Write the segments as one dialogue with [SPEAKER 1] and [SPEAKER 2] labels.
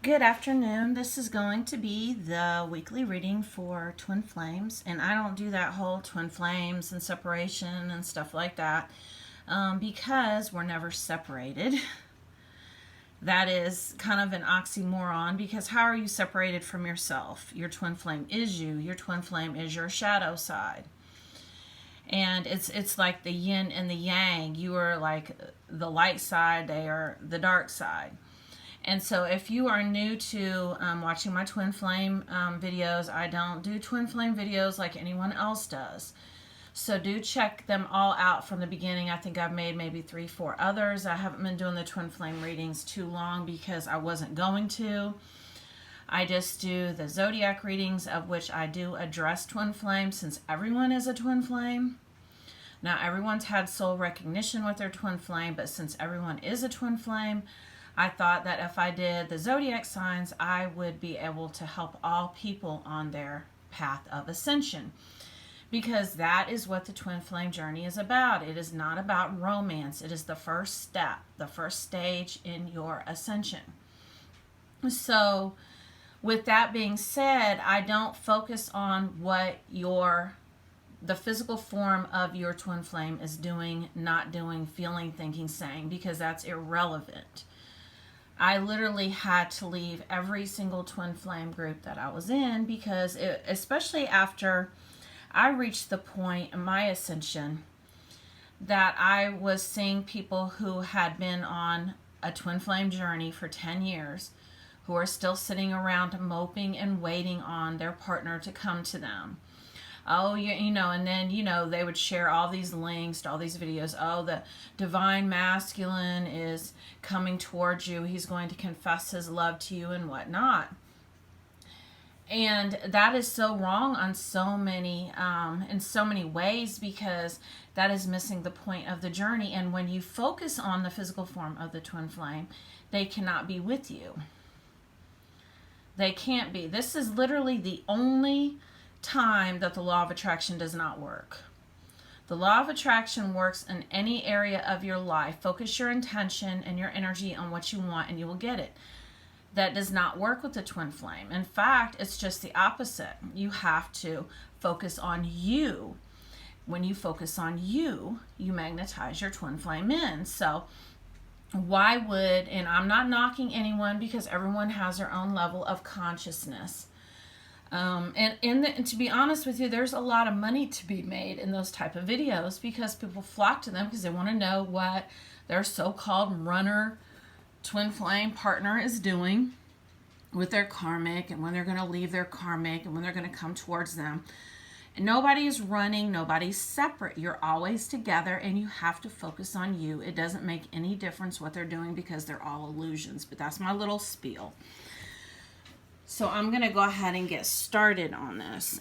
[SPEAKER 1] Good afternoon. This is going to be the weekly reading for twin flames, and I don't do that whole twin flames and separation and stuff like that because we're never separated. That is kind of an oxymoron because how are you separated from yourself? Your twin flame is you. Your twin flame is your shadow side. And it's like the yin and the yang. You are like the light side, they are the dark side. And so if you are new to watching my twin flame videos, I don't do twin flame videos like anyone else does. So do check them all out from the beginning. I think I've made maybe 3-4 others. I haven't been doing the twin flame readings too long because I wasn't going to. I just do the zodiac readings, of which I do address twin flame since everyone is a twin flame. Now everyone's had soul recognition with their twin flame, but since everyone is a twin flame, I thought that if I did the zodiac signs, I would be able to help all people on their path of ascension. Because that is what the twin flame journey is about. It is not about romance. It is the first step, the first stage in your ascension. So, with that being said, I don't focus on what the physical form of your twin flame is doing, not doing, feeling, thinking, saying, because that's irrelevant. I literally had to leave every single twin flame group that I was in because especially after I reached the point in my ascension that I was seeing people who had been on a twin flame journey for 10 years who are still sitting around moping and waiting on their partner to come to them. Oh, and then, they would share all these links to all these videos. Oh, the divine masculine is coming towards you. He's going to confess his love to you and whatnot. And that is so wrong on so many, in so many ways, because that is missing the point of the journey. And when you focus on the physical form of the twin flame, they cannot be with you. They can't be. This is literally the only time that the law of attraction does not work. The law of attraction works in any area of your life. Focus your intention and your energy on what you want and you will get it. That does not work with the twin flame. In fact, it's just the opposite. You have to focus on you. When you focus on you, you magnetize your twin flame in. So and I'm not knocking anyone because everyone has their own level of consciousness. And to be honest with you, there's a lot of money to be made in those type of videos because people flock to them because they want to know what their so-called runner twin flame partner is doing with their karmic and when they're going to leave their karmic and when they're going to come towards them. And nobody is running, nobody's separate. You're always together and you have to focus on you. It doesn't make any difference what they're doing because they're all illusions. But that's my little spiel. So I'm going to go ahead and get started on this.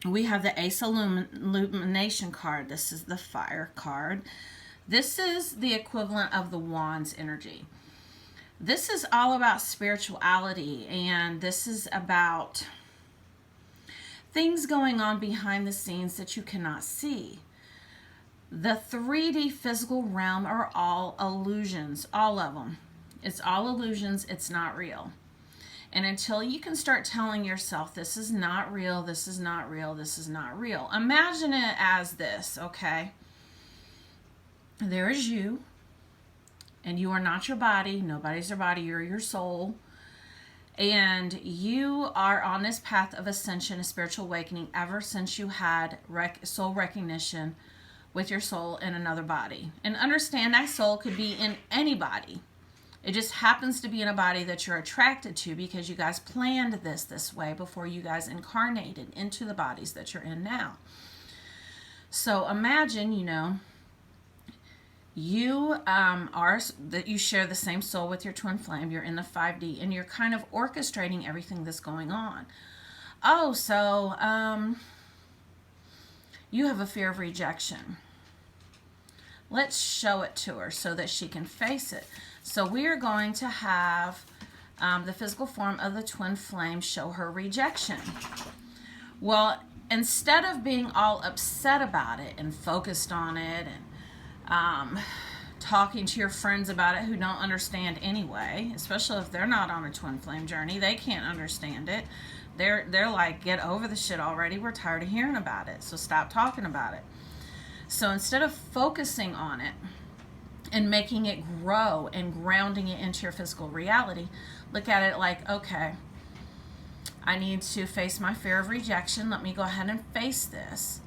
[SPEAKER 1] We have the Ace Illumination card. This is the Fire card. This is the equivalent of the Wands energy. This is all about spirituality, and this is about things going on behind the scenes that you cannot see. The 3D physical realm are all illusions, all of them. It's all illusions, it's not real. And until you can start telling yourself, this is not real, this is not real, this is not real. Imagine it as this, okay? There is you, and you are not your body. Nobody's your body, you're your soul. And you are on this path of ascension, a spiritual awakening, ever since you had soul recognition with your soul in another body. And understand that soul could be in any body. It just happens to be in a body that you're attracted to because you guys planned this way before you guys incarnated into the bodies that you're in now. So imagine, you that you share the same soul with your twin flame. You're in the 5D and you're kind of orchestrating everything that's going on. Oh, so you have a fear of rejection. Let's show it to her so that she can face it. So we are going to have the physical form of the twin flame show her rejection. Well, instead of being all upset about it and focused on it and talking to your friends about it who don't understand anyway, especially if they're not on a twin flame journey. They can't understand it. They're like, get over the shit already. We're tired of hearing about it. So stop talking about it. So instead of focusing on it and making it grow and grounding it into your physical reality, look at it like, okay, I need to face my fear of rejection. Let me go ahead and face this.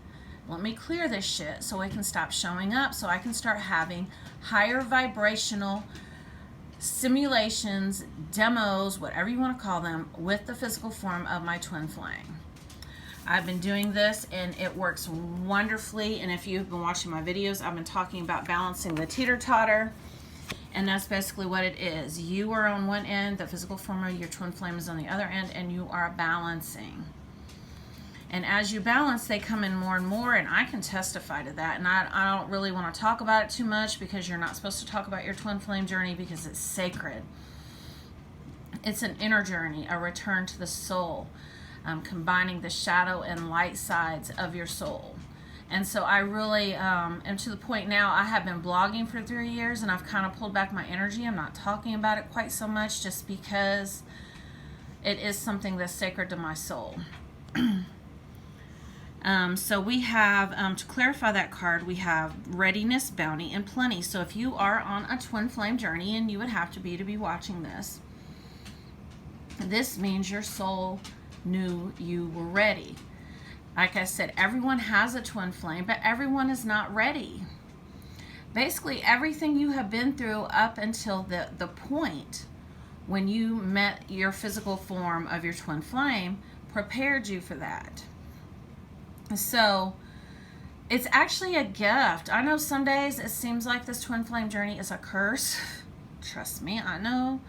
[SPEAKER 1] Let me clear this shit so it can stop showing up, so I can start having higher vibrational simulations, demos, whatever you want to call them, with the physical form of my twin flame. I've been doing this and it works wonderfully. And if you've been watching my videos, I've been talking about balancing the teeter-totter. And that's basically what it is. You are on one end, the physical form of your twin flame is on the other end, and you are balancing. And as you balance, they come in more and more, and I can testify to that. And I don't really want to talk about it too much, because you're not supposed to talk about your twin flame journey because it's sacred. It's an inner journey, a return to the soul, combining the shadow and light sides of your soul. And so I really am to the point now. I have been blogging for 3 years, and I've kind of pulled back my energy. I'm not talking about it quite so much, just because it is something that's sacred to my soul. So we have, to clarify that card, we have readiness, bounty, and plenty. So if you are on a twin flame journey, and you would have to be watching this, this means your soul knew you were ready. Like I said, everyone has a twin flame, but everyone is not ready. Basically, everything you have been through up until the point when you met your physical form of your twin flame prepared you for that. So it's actually a gift. I know some days it seems like this twin flame journey is a curse. Trust me, I know.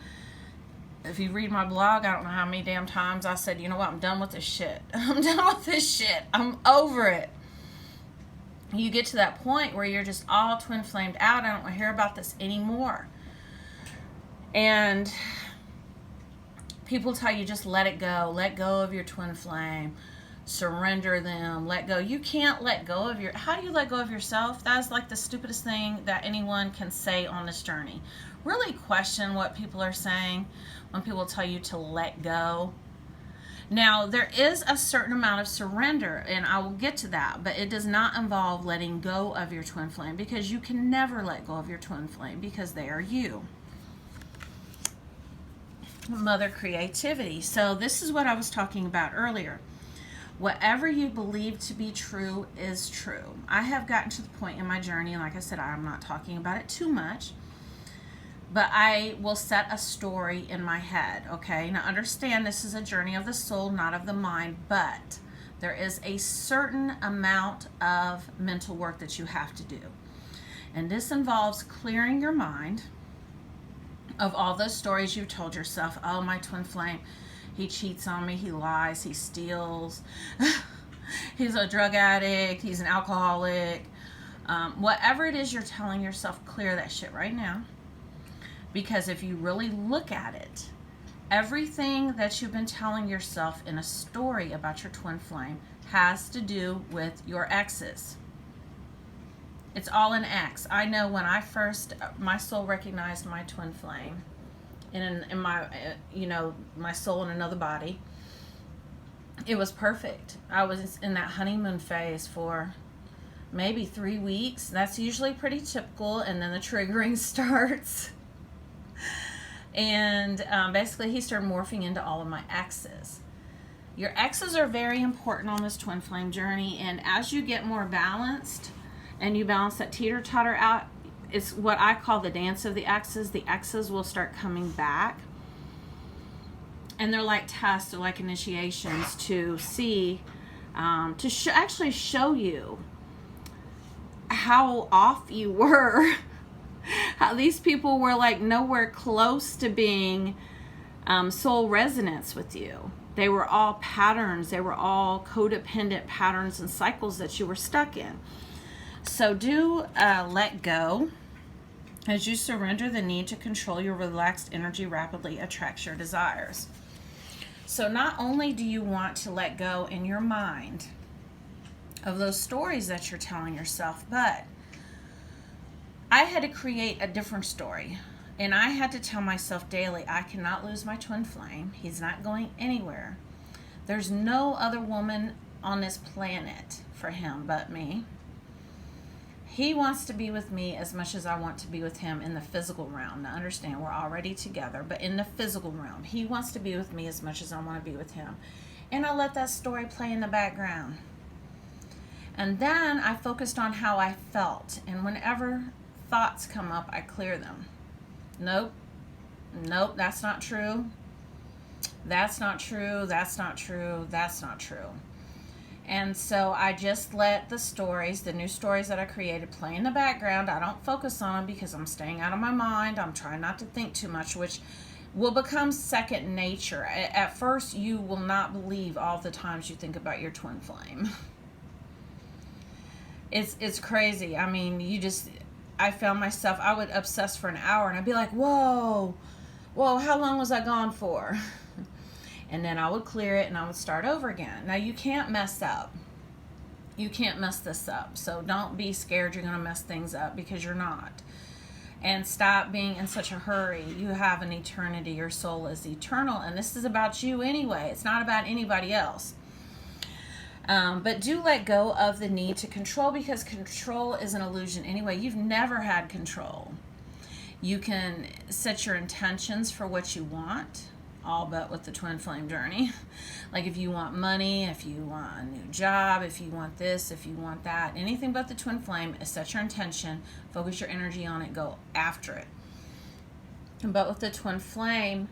[SPEAKER 1] If you read my blog, I don't know how many damn times I said, you know what, I'm done with this shit. I'm done with this shit. I'm over it. You get to that point where you're just all twin flamed out. I don't want to hear about this anymore. And people tell you, just let it go. Let go of your twin flame. Surrender them. Let go. You can't let go of your... How do you let go of yourself? That is like the stupidest thing that anyone can say on this journey. Really question what people are saying when people tell you to let go. Now, there is a certain amount of surrender, and I will get to that, but it does not involve letting go of your twin flame, because you can never let go of your twin flame, because they are you. Mother creativity. So this is what I was talking about earlier. Whatever you believe to be true is true. I have gotten to the point in my journey, and like I said, I'm not talking about it too much, but I will set a story in my head, okay? Now understand, this is a journey of the soul, not of the mind, but there is a certain amount of mental work that you have to do. And this involves clearing your mind of all those stories you've told yourself. Oh, my twin flame, he cheats on me, he lies, he steals, he's a drug addict, he's an alcoholic. Whatever it is you're telling yourself, clear that shit right now. Because if you really look at it, everything that you've been telling yourself in a story about your twin flame has to do with your exes. It's all an ex. I know when I first, my soul recognized my twin flame in my, my soul in another body, it was perfect. I was in that honeymoon phase for maybe 3 weeks. That's usually pretty typical, and then the triggering starts. And basically he started morphing into all of my exes. Your exes are very important on this twin flame journey, and as you get more balanced and you balance that teeter-totter out, it's what I call the dance of the exes. The exes will start coming back, and they're like tests, they're like initiations to see, to actually show you how off you were. How these people were like nowhere close to being soul resonance with you. They were all patterns. They were all codependent patterns and cycles that you were stuck in. So do let go as you surrender the need to control. Your relaxed energy rapidly attracts your desires. So not only do you want to let go in your mind of those stories that you're telling yourself, but I had to create a different story. And I had to tell myself daily, I cannot lose my twin flame. He's not going anywhere. There's no other woman on this planet for him but me. He wants to be with me as much as I want to be with him in the physical realm. Now, understand, we're already together, but in the physical realm, he wants to be with me as much as I want to be with him. And I let that story play in the background. And then I focused on how I felt. And whenever thoughts come up, I clear them. Nope, that's not true. That's not true. That's not true. That's not true. And so I just let the stories, the new stories that I created, play in the background. I don't focus on them because I'm staying out of my mind. I'm trying not to think too much, which will become second nature. At first, you will not believe all the times you think about your twin flame. It's crazy. I mean, I found myself, I would obsess for an hour and I'd be like, whoa, how long was I gone for? And then I would clear it and I would start over again. Now, you can't mess up. You can't mess this up. So don't be scared you're going to mess things up, because you're not. And stop being in such a hurry. You have an eternity. Your soul is eternal. And this is about you anyway. It's not about anybody else. But do let go of the need to control, because control is an illusion anyway. You've never had control. You can set your intentions for what you want, all but with the twin flame journey. Like if you want money, if you want a new job, if you want this, if you want that, anything but the twin flame, set your intention, focus your energy on it, go after it. But with the twin flame,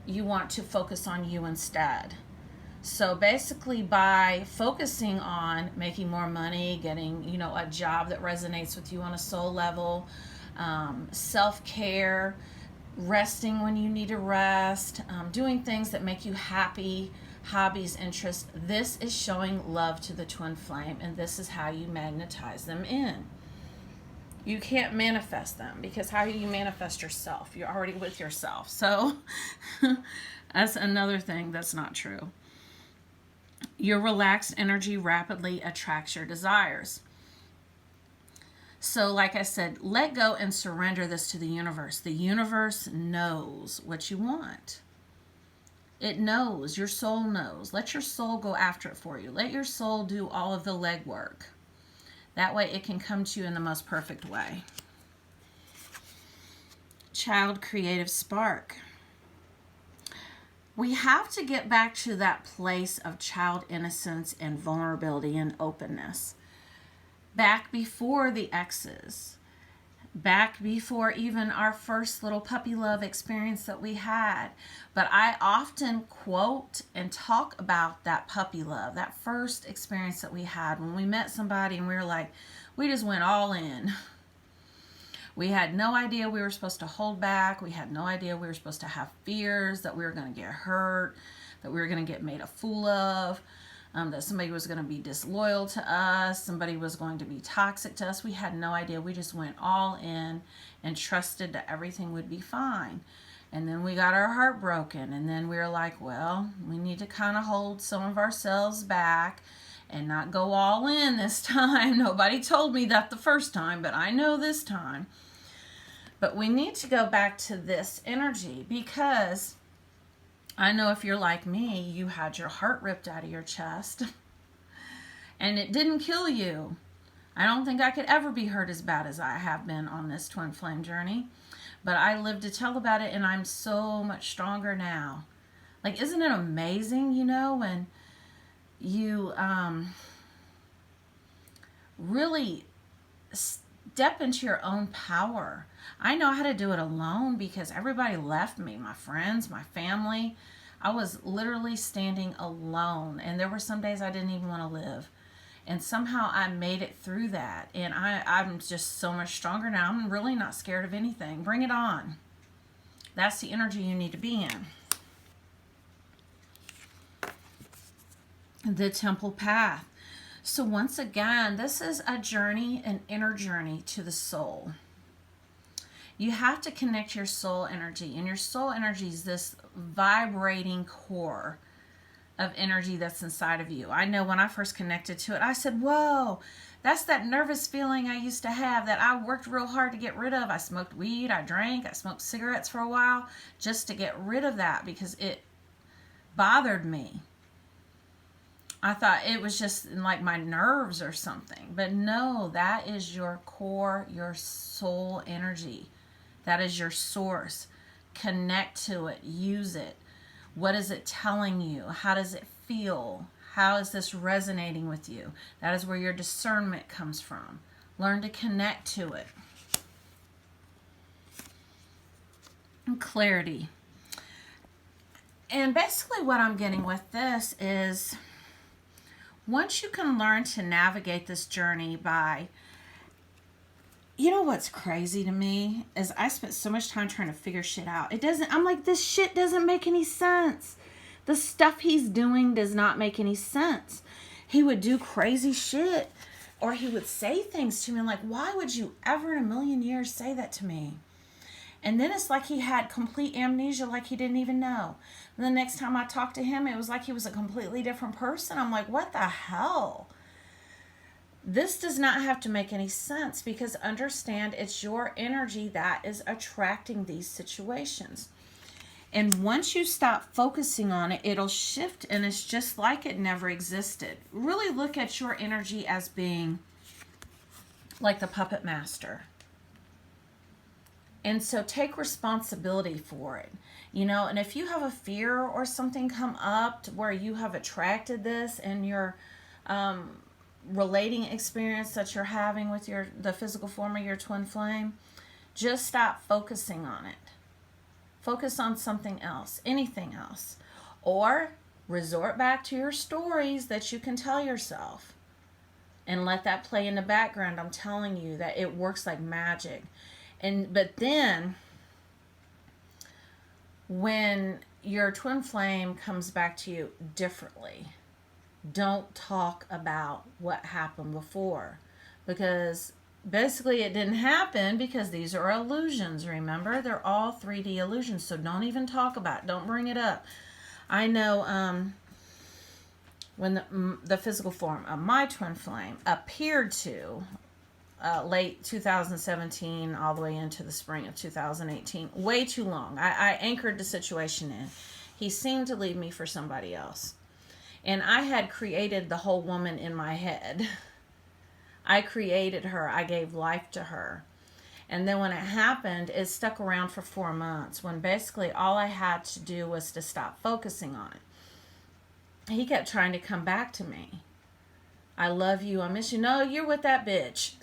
[SPEAKER 1] you want to focus on you instead. So basically, by focusing on making more money, getting, a job that resonates with you on a soul level, self-care, resting when you need to rest, doing things that make you happy, hobbies, interests, this is showing love to the twin flame, and this is how you magnetize them in. You can't manifest them, because how do you manifest yourself? You're already with yourself. So that's another thing that's not true. Your relaxed energy rapidly attracts your desires. So like I said, let go and surrender this to the universe. The universe knows what you want. It knows. Your soul knows. Let your soul go after it for you. Let your soul do all of the legwork. That way it can come to you in the most perfect way. Child creative spark. We have to get back to that place of child innocence and vulnerability and openness. Back before the exes. Back before even our first little puppy love experience that we had. But I often quote and talk about that puppy love, that first experience that we had when we met somebody and we were like, we just went all in. We had no idea we were supposed to hold back. We had no idea we were supposed to have fears that we were going to get hurt, that we were going to get made a fool of, that somebody was going to be disloyal to us, somebody was going to be toxic to us. We had no idea. We just went all in and trusted that everything would be fine. And then we got our heart broken. And then we were like, well, we need to kind of hold some of ourselves back and not go all in this time. Nobody told me that the first time, but I know this time. But we need to go back to this energy, because I know if you're like me, you had your heart ripped out of your chest and it didn't kill you. I don't think I could ever be hurt as bad as I have been on this twin flame journey, but I lived to tell about it, and I'm so much stronger now. Like, isn't it amazing, when you really step into your own power? I know how to do it alone because everybody left me, my friends, my family. I was literally standing alone, and there were some days I didn't even want to live. And somehow I made it through that, and I'm just so much stronger now. I'm really not scared of anything. Bring it on. That's the energy you need to be in. The temple path. So once again, this is a journey, an inner journey to the soul. You have to connect your soul energy, and your soul energy is this vibrating core of energy that's inside of you. I know when I first connected to it, I said, whoa, that's that nervous feeling I used to have that I worked real hard to get rid of. I smoked weed, I drank, I smoked cigarettes for a while just to get rid of that because it bothered me. I thought it was just like my nerves or something. But no, that is your core, your soul energy. That is your source. Connect to it. Use it. What is it telling you? How does it feel? How is this resonating with you? That is where your discernment comes from. Learn to connect to it. And clarity. And basically what I'm getting with this is once you can learn to navigate this journey by, you know what's crazy to me is I spent so much time trying to figure shit out. I'm like, this shit doesn't make any sense. The stuff he's doing does not make any sense. He would do crazy shit or he would say things to me. I'm like, why would you ever in a million years say that to me? And then it's like he had complete amnesia, like he didn't even know. And the next time I talked to him, it was like he was a completely different person. I'm like, what the hell? This does not have to make any sense because understand it's your energy that is attracting these situations. And once you stop focusing on it, it'll shift and it's just like it never existed. Really look at your energy as being like the puppet master. And so take responsibility for it, you know, and if you have a fear or something come up to where you have attracted this in your relating experience that you're having with the physical form of your twin flame, just stop focusing on it. Focus on something else, anything else, or resort back to your stories that you can tell yourself and let that play in the background. I'm telling you that it works like magic. But then when your twin flame comes back to you differently, don't talk about what happened before because basically it didn't happen because these are illusions. Remember, they're all 3D illusions. So don't even talk about it. Don't bring it up. I know when the physical form of my twin flame appeared to late 2017 all the way into the spring of 2018. Way too long. I anchored the situation in. He seemed to leave me for somebody else. And I had created the whole woman in my head. I created her. I gave life to her. And then when it happened, it stuck around for 4 months when basically all I had to do was to stop focusing on it. He kept trying to come back to me. I love you. I miss you. No, you're with that bitch.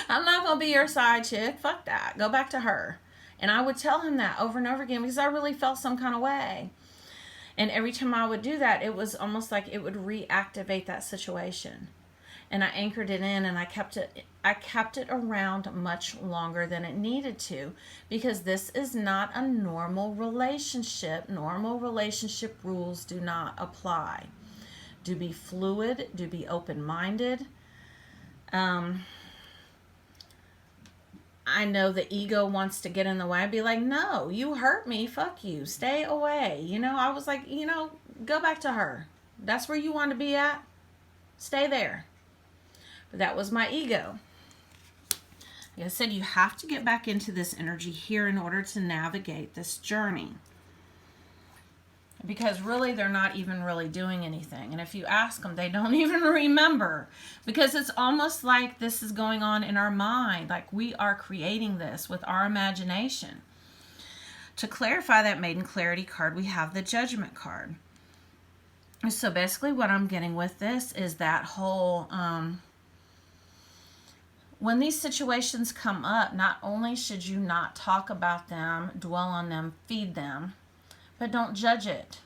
[SPEAKER 1] I'm not going to be your side chick. Fuck that. Go back to her. And I would tell him that over and over again because I really felt some kind of way. And every time I would do that, it was almost like it would reactivate that situation. And I anchored it in and I kept it around much longer than it needed to because this is not a normal relationship. Normal relationship rules do not apply. Do be fluid, do be open-minded. I know the ego wants to get in the way. I'd be like, no, you hurt me. Fuck you. Stay away. You know, I was like, you know, go back to her. That's where you want to be at. Stay there. But that was my ego. Like I said, you have to get back into this energy here in order to navigate this journey. Because really, they're not even really doing anything. And if you ask them, they don't even remember. Because it's almost like this is going on in our mind. Like we are creating this with our imagination. To clarify that Maiden Clarity card, we have the Judgment card. So basically what I'm getting with this is that whole... when these situations come up, not only should you not talk about them, dwell on them, feed them, but don't judge it.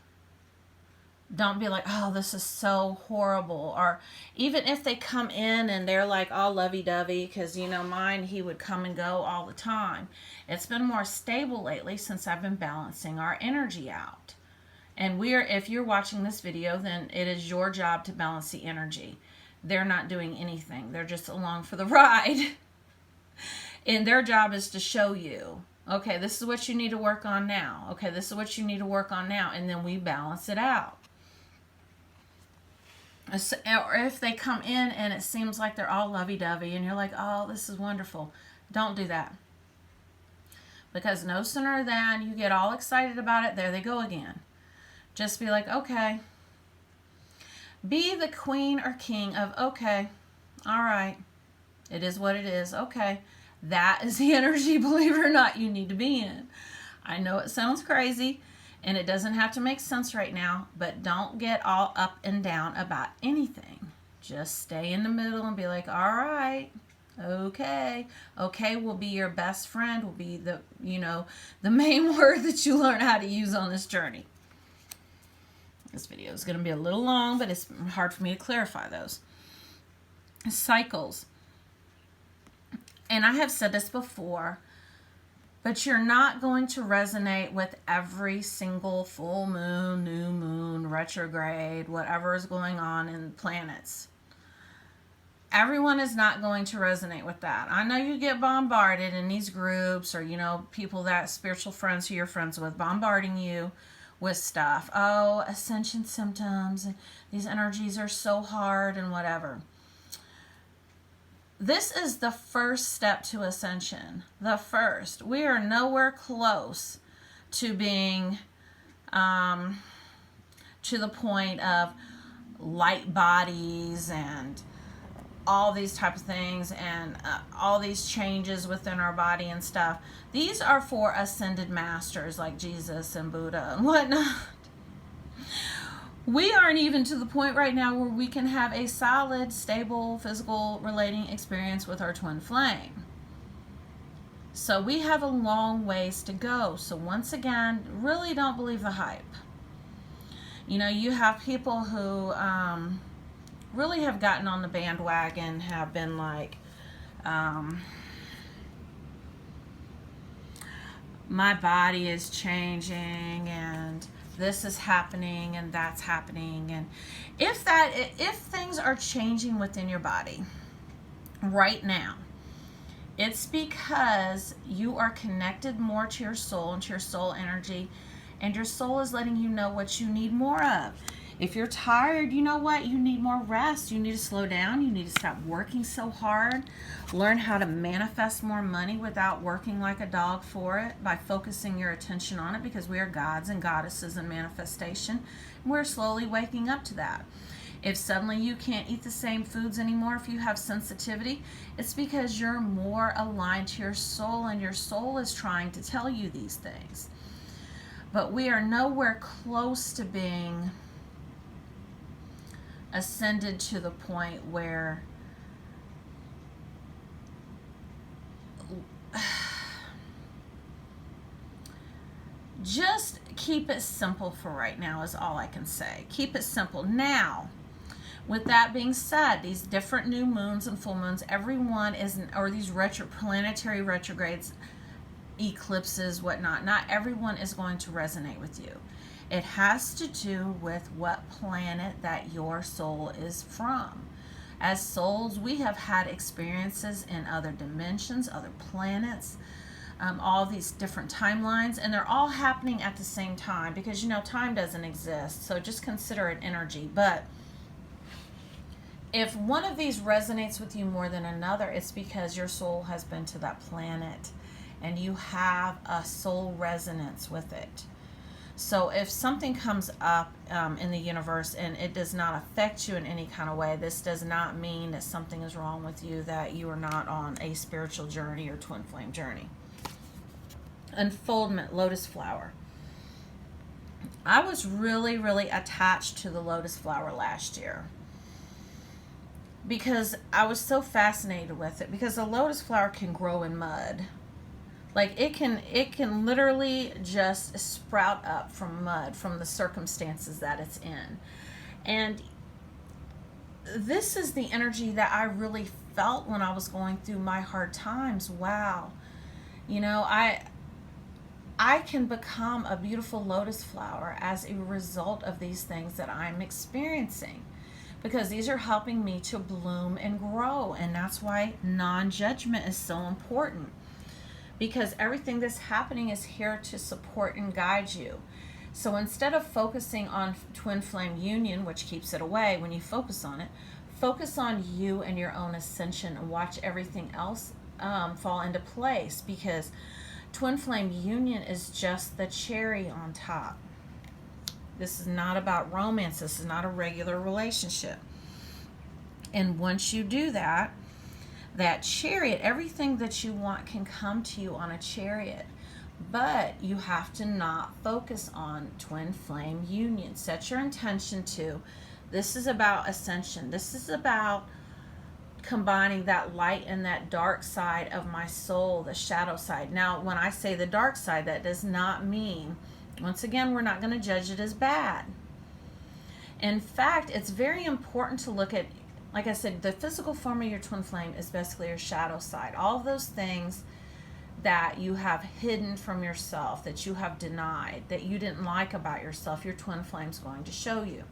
[SPEAKER 1] Don't be like, oh, this is so horrible. Or even if they come in and they're like all lovey-dovey, because, you know, mine, he would come and go all the time. It's been more stable lately since I've been balancing our energy out. And if you're watching this video, then it is your job to balance the energy. They're not doing anything. They're just along for the ride. And their job is to show you Okay, this is what you need to work on now. Okay, this is what you need to work on now. And then we balance it out. Or if they come in and it seems like they're all lovey-dovey and you're like, oh, this is wonderful. Don't do that. Because no sooner than you get all excited about it, there they go again. Just be like, okay. Be the queen or king of, okay, all right, it is what it is. Okay, that is the energy, believe it or not, you need to be in. I know it sounds crazy and it doesn't have to make sense right now, but don't get all up and down about anything. Just stay in the middle and be like, all right, okay. Okay will be your best friend, will be the, the main word that you learn how to use on this journey. This video is going to be a little long, but it's hard for me to clarify those. Cycles. And I have said this before, but you're not going to resonate with every single full moon, new moon, retrograde, whatever is going on in planets. Everyone is not going to resonate with that. I know you get bombarded in these groups or, people that spiritual friends who you're friends with bombarding you with stuff. Oh, ascension symptoms, and these energies are so hard and whatever. This is the first step to ascension. The first. We are nowhere close to being to the point of light bodies and all these type of things and all these changes within our body and stuff. These are for ascended masters like Jesus and Buddha and whatnot. We aren't even to the point right now where we can have a solid, stable, physical relating experience with our twin flame. So we have a long ways to go. So once again, really don't believe the hype. You have people who really have gotten on the bandwagon, have been like, my body is changing and this is happening and that's happening. And if things are changing within your body right now, it's because you are connected more to your soul and to your soul energy, and your soul is letting you know what you need more of. If you're tired, you know what? You need more rest. You need to slow down. You need to stop working so hard. Learn how to manifest more money without working like a dog for it by focusing your attention on it, because we are gods and goddesses in manifestation. And we're slowly waking up to that. If suddenly you can't eat the same foods anymore, if you have sensitivity, it's because you're more aligned to your soul, and your soul is trying to tell you these things. But we are nowhere close to being ascended to the point where just keep it simple for right now is all I can say. Keep it simple. Now, with that being said, these different new moons and full moons, everyone is, or these planetary retrogrades, eclipses, whatnot, not everyone is going to resonate with you. It has to do with what planet that your soul is from. As souls, we have had experiences in other dimensions, other planets, all these different timelines, and they're all happening at the same time because, time doesn't exist. So just consider it energy. But if one of these resonates with you more than another, it's because your soul has been to that planet and you have a soul resonance with it. So if something comes up in the universe and it does not affect you in any kind of way, this does not mean that something is wrong with you, that you are not on a spiritual journey or twin flame journey. Unfoldment, lotus flower. I was really, really attached to the lotus flower last year because I was so fascinated with it, because the lotus flower can grow in mud. Like it can literally just sprout up from mud, from the circumstances that it's in. And this is the energy that I really felt when I was going through my hard times. Wow. I can become a beautiful lotus flower as a result of these things that I'm experiencing, because these are helping me to bloom and grow. And that's why non-judgment is so important. because everything that's happening is here to support and guide you. So instead of focusing on twin flame union, which keeps it away, when you focus on it, focus on you and your own ascension and watch everything else fall into place, because twin flame union is just the cherry on top. This is not about romance. This is not a regular relationship. And once you do that, that chariot, everything that you want can come to you on a chariot. But you have to not focus on twin flame union. Set your intention to, this is about ascension. This is about combining that light and that dark side of my soul, the shadow side. Now, when I say the dark side, that does not mean, once again, we're not going to judge it as bad. In fact, it's very important to look at, like I said, the physical form of your twin flame is basically your shadow side. All of those things that you have hidden from yourself, that you have denied, that you didn't like about yourself, your twin flame's going to show you.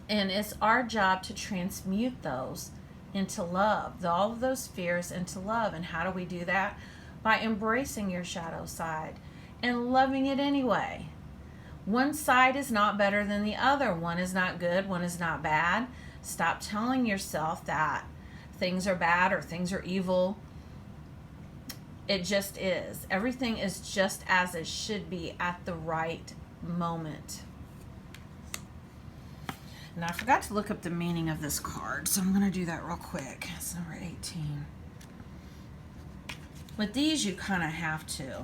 [SPEAKER 1] And it's our job to transmute those into love, all of those fears into love. And how do we do that? By embracing your shadow side and loving it anyway. One side is not better than the other. One is not good, one is not bad. Stop telling yourself that things are bad or things are evil. It just is. Everything is just as it should be at the right moment. Now, I forgot to look up the meaning of this card, so I'm going to do that real quick. It's number 18. With these, you kind of have to.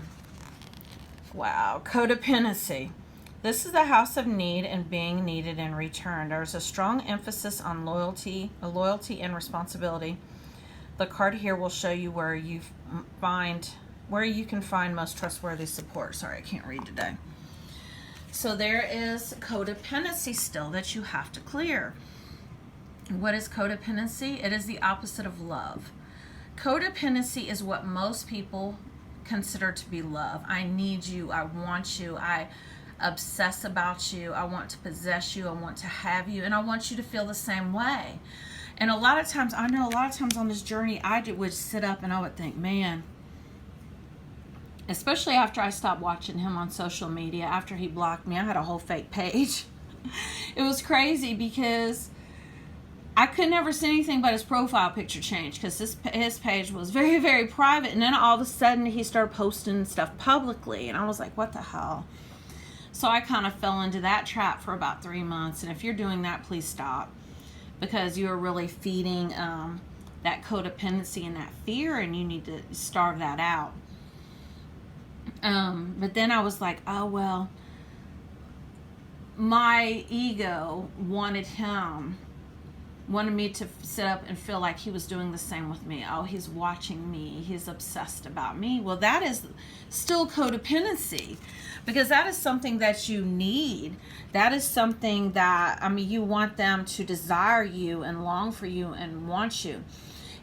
[SPEAKER 1] Wow, codependency. This is the house of need and being needed in return. There's a strong emphasis on loyalty and responsibility. The card here will show you where you can find most trustworthy support. Sorry, I can't read today. So there is codependency still that you have to clear. What is codependency? It is the opposite of love. Codependency is what most people consider to be love. I need you, I want you, I obsess about you, I want to possess you, I want to have you, and I want you to feel the same way. And a lot of times, I know a lot of times on this journey, would sit up and I would think, man, especially after I stopped watching him on social media, after he blocked me, I had a whole fake page. It was crazy because I could never see anything but his profile picture change, because his page was very, very private. And then all of a sudden he started posting stuff publicly. And I was like, what the hell? So I kind of fell into that trap for about 3 months. And if you're doing that, please stop, because you're really feeding that codependency and that fear, and you need to starve that out. But then I was like, oh, well, my ego wanted me to sit up and feel like he was doing the same with me. Oh, he's watching me. He's obsessed about me. Well, that is still codependency, because that is something that you need. That is something that, you want them to desire you and long for you and want you.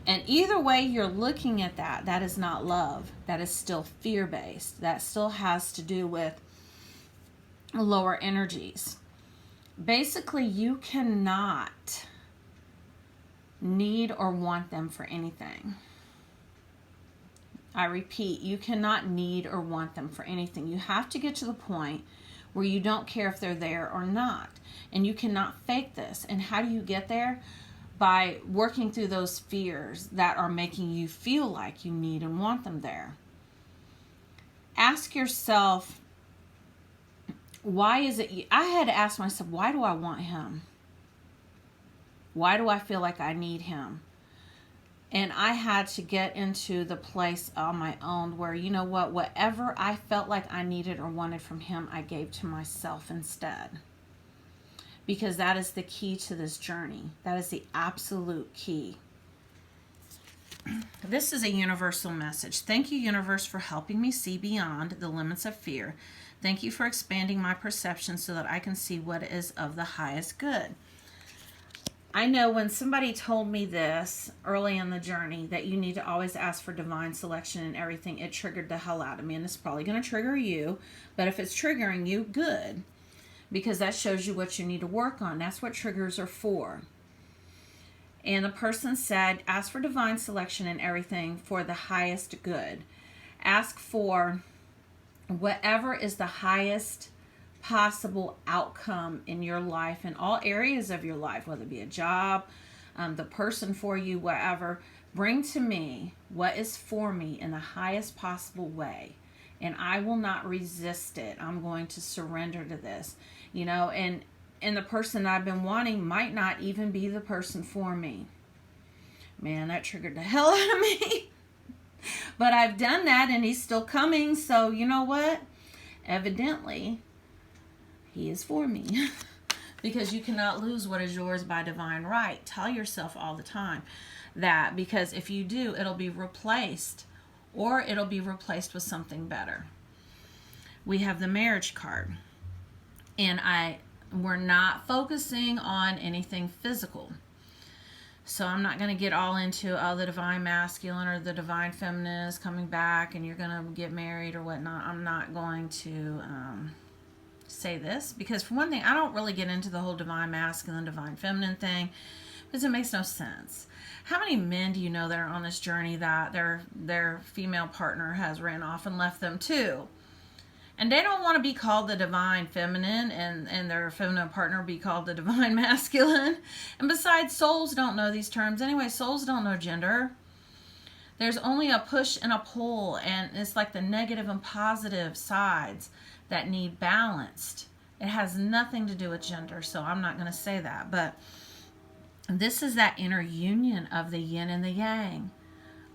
[SPEAKER 1] And either way you're looking at that, that is not love. That is still fear-based. That still has to do with lower energies. Basically, you cannot need or want them for anything. I repeat, you cannot need or want them for anything. You have to get to the point where you don't care if they're there or not. And you cannot fake this. And how do you get there? By working through those fears that are making you feel like you need and want them there. Ask yourself, why is it, I had to ask myself, why do I want him? Why do I feel like I need him? And I had to get into the place on my own where, you know what, whatever I felt like I needed or wanted from him, I gave to myself instead. Because that is the key to this journey. That is the absolute key. This is a universal message. Thank you, universe, for helping me see beyond the limits of fear. Thank you for expanding my perception so that I can see what is of the highest good. I know when somebody told me this early in the journey, that you need to always ask for divine selection and everything, it triggered the hell out of me. And it's probably going to trigger you. But if it's triggering you, good. Because that shows you what you need to work on. That's what triggers are for. And the person said, ask for divine selection and everything for the highest good. Ask for whatever is the highest possible outcome in your life, in all areas of your life, whether it be a job, the person for you, whatever. Bring to me what is for me in the highest possible way, and I will not resist it. I'm going to surrender to this, and the person I've been wanting might not even be the person for me. Man, that triggered the hell out of me. But I've done that, and he's still coming. So you know what? Evidently, he is for me. Because you cannot lose what is yours by divine right. Tell yourself all the time that, because if you do, it'll be replaced, or it'll be replaced with something better. We have the marriage card, and we're not focusing on anything physical. So I'm not going to get all into the divine masculine or the divine feminine is coming back and you're going to get married or whatnot. I'm not going to say this because, for one thing, I don't really get into the whole divine masculine, divine feminine thing because it makes no sense. How many men do you know that are on this journey that their female partner has ran off and left them too? And they don't want to be called the divine feminine and their feminine partner be called the divine masculine. And besides, souls don't know these terms anyway. Souls don't know gender. There's only a push and a pull, and it's like the negative and positive sides that need balanced. It has nothing to do with gender, so I'm not going to say that. But this is that inner union of the yin and the yang,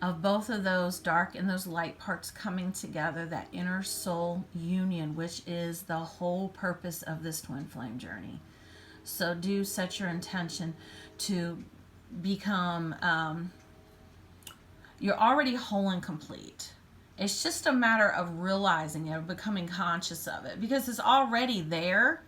[SPEAKER 1] of both of those dark and those light parts coming together, that inner soul union, which is the whole purpose of this twin flame journey. So do set your intention to become, you're already whole and complete. It's just a matter of realizing it, of becoming conscious of it, because it's already there.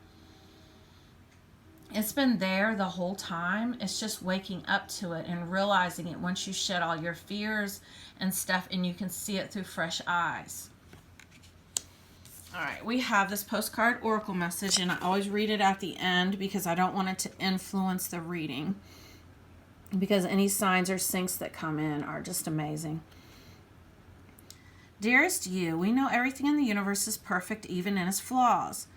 [SPEAKER 1] It's been there the whole time. It's just waking up to it and realizing it once you shed all your fears and stuff and you can see it through fresh eyes. All right, we have this postcard oracle message, and I always read it at the end because I don't want it to influence the reading, because any signs or syncs that come in are just amazing. Dearest you, we know everything in the universe is perfect, even in its flaws.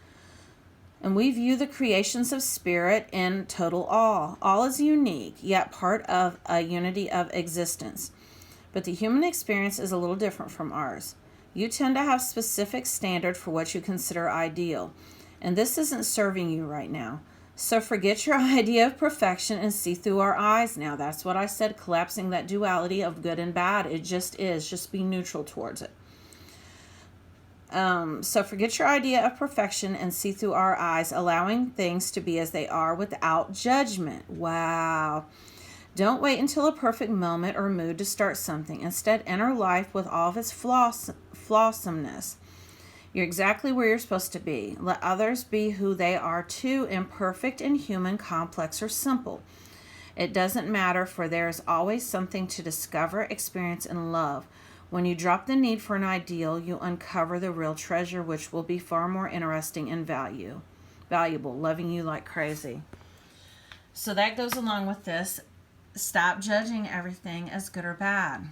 [SPEAKER 1] And we view the creations of spirit in total awe. All is unique, yet part of a unity of existence. But the human experience is a little different from ours. You tend to have specific standard for what you consider ideal, and this isn't serving you right now. So forget your idea of perfection and see through our eyes now. That's what I said, collapsing that duality of good and bad. It just is. Just be neutral towards it. So forget your idea of perfection and see through our eyes, allowing things to be as they are without judgment. Wow. Don't wait until a perfect moment or mood to start something. Instead, enter life with all of its flawsomeness. You're exactly where you're supposed to be. Let others be who they are too, imperfect, inhuman, complex, or simple. It doesn't matter, for there is always something to discover, experience, and love. When you drop the need for an ideal, you uncover the real treasure, which will be far more interesting and valuable, loving you like crazy. So that goes along with this. Stop judging everything as good or bad.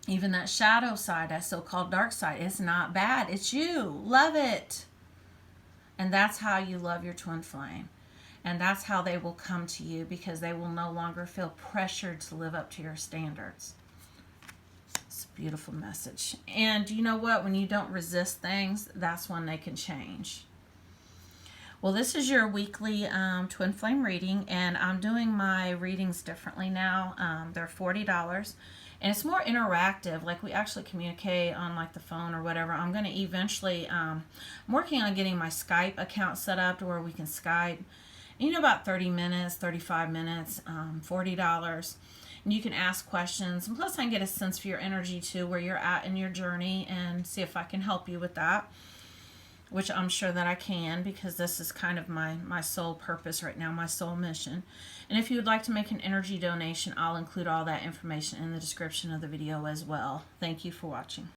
[SPEAKER 1] Even that shadow side, that so-called dark side, is not bad. It's you. Love it. And that's how you love your twin flame. And that's how they will come to you, because they will no longer feel pressured to live up to your standards. It's a beautiful message. And you know what? When you don't resist things, that's when they can change. Well, this is your weekly twin flame reading, and I'm doing my readings differently now. They're $40, and it's more interactive. Like, we actually communicate on like the phone or whatever. I'm going to eventually, I'm working on getting my Skype account set up to where we can Skype. And, about 30 minutes, 35 minutes, $40. And you can ask questions. And plus, I can get a sense for your energy too, where you're at in your journey, and see if I can help you with that, which I'm sure that I can, because this is kind of my sole purpose right now, my sole mission. And if you would like to make an energy donation, I'll include all that information in the description of the video as well. Thank you for watching.